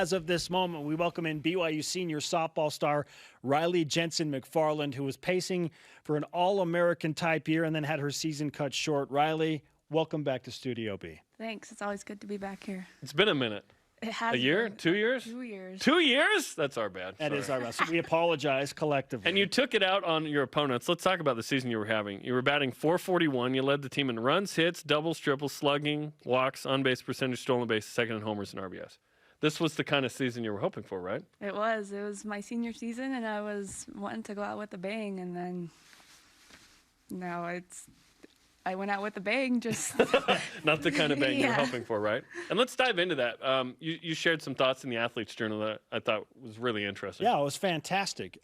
as of this moment, we welcome in BYU Senior Softball star Rylee Jensen-McFarland, who was pacing for an All-American type year and then had her season cut short. Rylee, welcome back to Studio B. Thanks. It's always good to be back here. It's been a minute. It has a year? been. 2 years? 2 years. 2 years? That's our bad. That is our bad. So we apologize collectively. And you took it out on your opponents. Let's talk about the season you were having. You were batting .441. You led the team in runs, hits, doubles, triples, slugging, walks, on-base percentage, stolen base, second in homers and RBIs. This was the kind of season you were hoping for, right? It was. It was my senior season, and I was wanting to go out with a bang, and then now I went out with a bang, just not the kind of bang you were Yeah. hoping for, right? And let's dive into that. You shared some thoughts in the Athletes Journal that I thought was really interesting. Yeah, it was fantastic.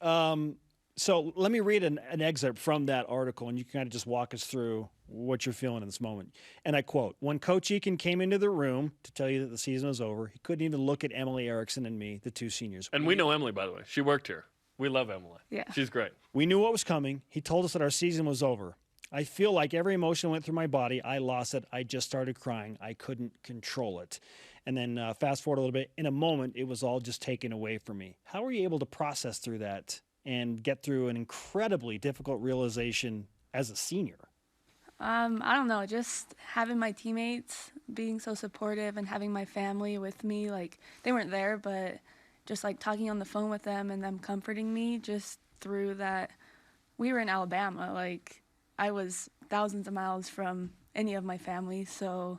So let me read an excerpt from that article, and you can kind of just walk us through what you're feeling in this moment. And I quote, "When Coach Eakin came into the room to tell you that the season was over, he couldn't even look at Emily Erickson and me, the two seniors. And we know Emily, by the way. She worked here. We love Emily. Yeah. She's great. We knew what was coming. He told us that our season was over. I feel like every emotion went through my body. I lost it. I just started crying. I couldn't control it." And then fast forward a little bit. In a moment, it was all just taken away from me. How were you able to process through that and get through an incredibly difficult realization as a senior? I don't know, just having my teammates being so supportive and having my family with me, like they weren't there, but just like talking on the phone with them and them comforting me just through that. We were in Alabama, like I was thousands of miles from any of my family, so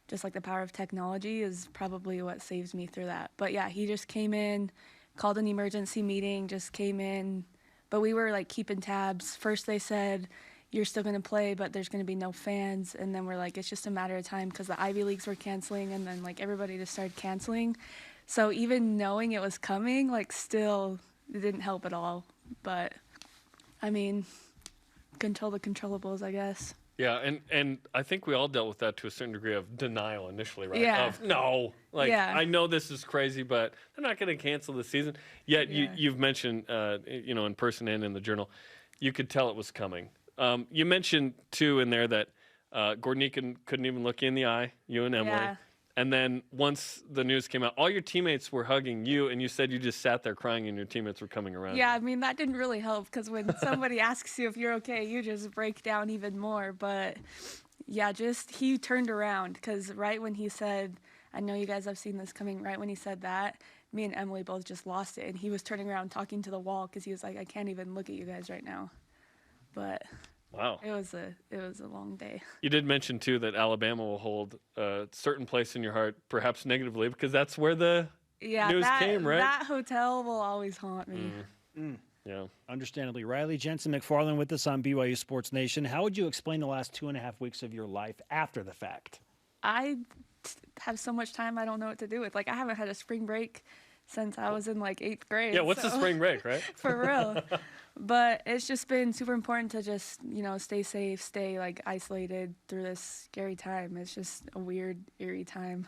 just like the power of technology is probably what saves me through that. But yeah, he just came in, called an emergency meeting, just came in, but we were like keeping tabs. First they said, "You're still going to play, but there's going to be no fans." And then we're like, it's just a matter of time because the Ivy Leagues were canceling, and then like everybody just started canceling. So even knowing it was coming, like still it didn't help at all. But I mean, control the controllables, I guess. Yeah, and I think we all dealt with that to a certain degree of denial initially, right? Yeah. Of, no. Like, Yeah. I know this is crazy, but they're not going to cancel the season. Yet Yeah. you've mentioned, in person and in the journal, you could tell it was coming. You mentioned, too, in there that Gordon Eakin couldn't even look you in the eye, you and Emily. Yeah. And then once the news came out, all your teammates were hugging you, and you said you just sat there crying and your teammates were coming around. Yeah, I mean, that didn't really help because when somebody asks you if you're okay, you just break down even more. But yeah, just he turned around because right when he said, "I know you guys have seen this coming," right when he said that, me and Emily both just lost it. And he was turning around talking to the wall because he was like, "I can't even look at you guys right now." But Wow. it was a long day. You did mention, too, that Alabama will hold a certain place in your heart, perhaps negatively, because that's where the news came, right? That hotel will always haunt me. Yeah. Understandably. Rylee Jensen-McFarland with us on BYU Sports Nation. How would you explain the last 2.5 weeks of your life after the fact? I have so much time I don't know what to do with. Like, I haven't had a spring break since I was in, like, 8th grade. Yeah, what's the spring break, right? For real. But it's just been super important to just, stay safe, stay, like, isolated through this scary time. It's just a weird, eerie time.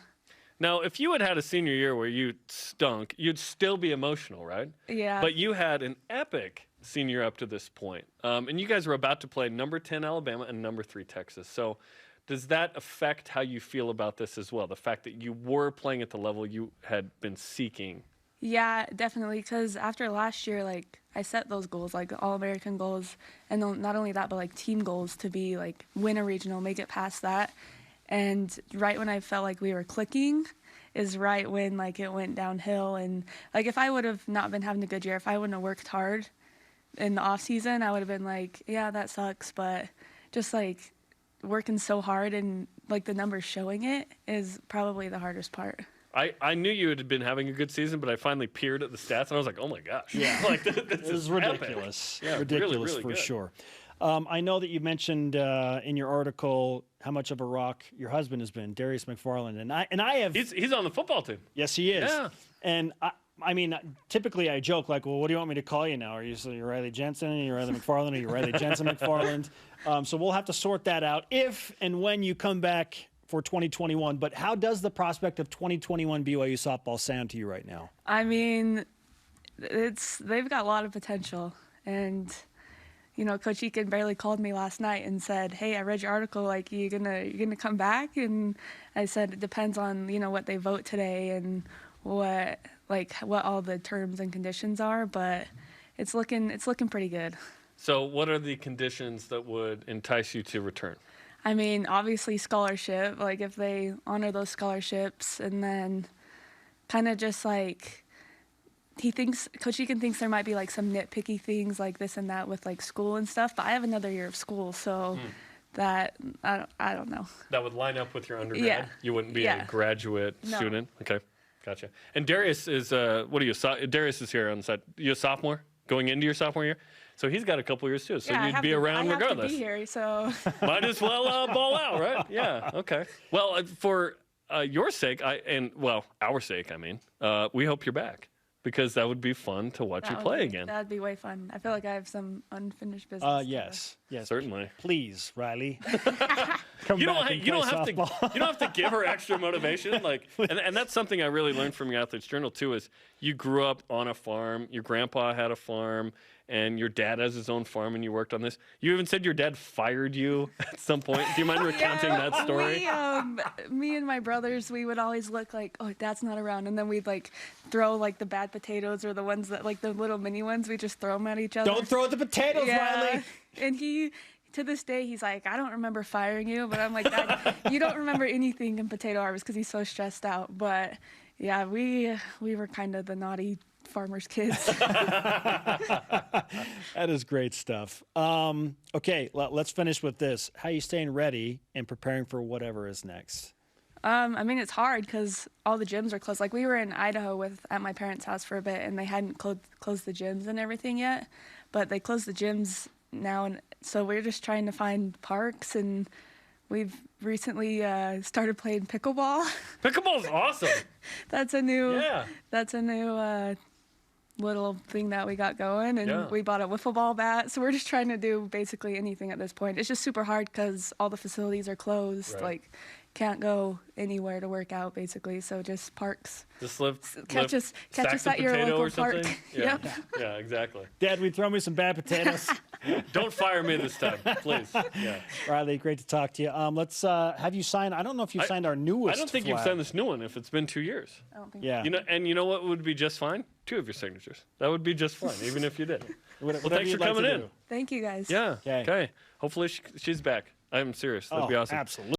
Now, if you had had a senior year where you stunk, you'd still be emotional, right? Yeah. But you had an epic senior up to this point. And you guys were about to play number 10 Alabama and number 3 Texas. So does that affect how you feel about this as well, the fact that you were playing at the level you had been seeking? Yeah, definitely, because after last year, like, I set those goals, like All-American goals, and not only that, but, like, team goals to be, like, win a regional, make it past that. And right when I felt like we were clicking is right when, like, it went downhill. And, like, if I would have not been having a good year, if I wouldn't have worked hard in the off-season, I would have been like, yeah, that sucks. But just, like, working so hard and, like, the numbers showing it is probably the hardest part. I knew you had been having a good season, but I finally peered at the stats, and I was like, oh, my gosh. Yeah. Like, this is ridiculous. Yeah, ridiculous really for good. sure. I know that you mentioned in your article how much of a rock your husband has been, Darius McFarland, and I have. He's on the football team. Yes, he is. Yeah. And I mean, typically I joke like, well, what do you want me to call you now? Are you Rylee Jensen? Are you Rylee McFarland? Are you Rylee Jensen-McFarland? So we'll have to sort that out if and when you come back for 2021. But how does the prospect of 2021 BYU softball sound to you right now? I mean, they've got a lot of potential. And, Coach Eakin barely called me last night and said, "Hey, I read your article. Like, you gonna come back?" And I said, it depends on, what they vote today and what like what all the terms and conditions are, but it's looking pretty good. So what are the conditions that would entice you to return? I mean, obviously scholarship, like if they honor those scholarships, and then kind of just like Coach Eakin thinks there might be like some nitpicky things like this and that with like school and stuff, but I have another year of school, so that I don't know. That would line up with your undergrad? Yeah. You wouldn't be a graduate student? Okay, gotcha. And Darius is, what are you, Darius is here on the side. You a sophomore going into your sophomore year? So he's got a couple years too, so you'd be around regardless. I have to be here, so. Might as well ball out, right? Yeah, okay. Well, for your sake, our sake, I mean, we hope you're back. Because that would be fun to watch you play again. That'd be way fun. I feel like I have some unfinished business. Yes, certainly. Please, Rylee. You don't have to give her extra motivation. Like, and that's something I really learned from your Athletes Journal too. Is you grew up on a farm. Your grandpa had a farm, and your dad has his own farm, and you worked on this. You even said your dad fired you at some point. Do you mind recounting that story? Me and my brothers, we would always look like, oh, Dad's not around, and then we'd like throw like the bad potatoes or the ones that like the little mini ones. We just throw them at each other. Don't throw the potatoes, Rylee. And he, to this day, he's like, I don't remember firing you, but I'm like, Dad, you don't remember anything in potato harvest because he's so stressed out. But yeah, we were kind of the naughty farmers' kids. That is great stuff. Okay, let's finish with this. How are you staying ready and preparing for whatever is next? I mean, it's hard because all the gyms are closed. Like, we were in Idaho at my parents' house for a bit, and they hadn't closed the gyms and everything yet. But they closed the gyms now, and so we're just trying to find parks, and we've recently started playing pickleball. Pickleball's awesome. That's a new little thing that we got going, and we bought a wiffle ball bat. So we're just trying to do basically anything at this point. It's just super hard because all the facilities are closed. Right. Like, can't go anywhere to work out basically. So just parks. Just catch us at your local park. Yeah. Yeah, exactly. Dad, will you throw me some bad potatoes? Don't fire me this time, please. Yeah. Rylee, great to talk to you. Let's have you sign. I don't know if you signed our newest. I don't think you've signed this new one if it's been 2 years. I don't think so. You know what would be just fine? 2 of your signatures. That would be just fine, even if you did. Well, thanks for coming in. Thank you guys. Yeah. Okay. Hopefully she's back. I'm serious. That'd be awesome. Absolutely.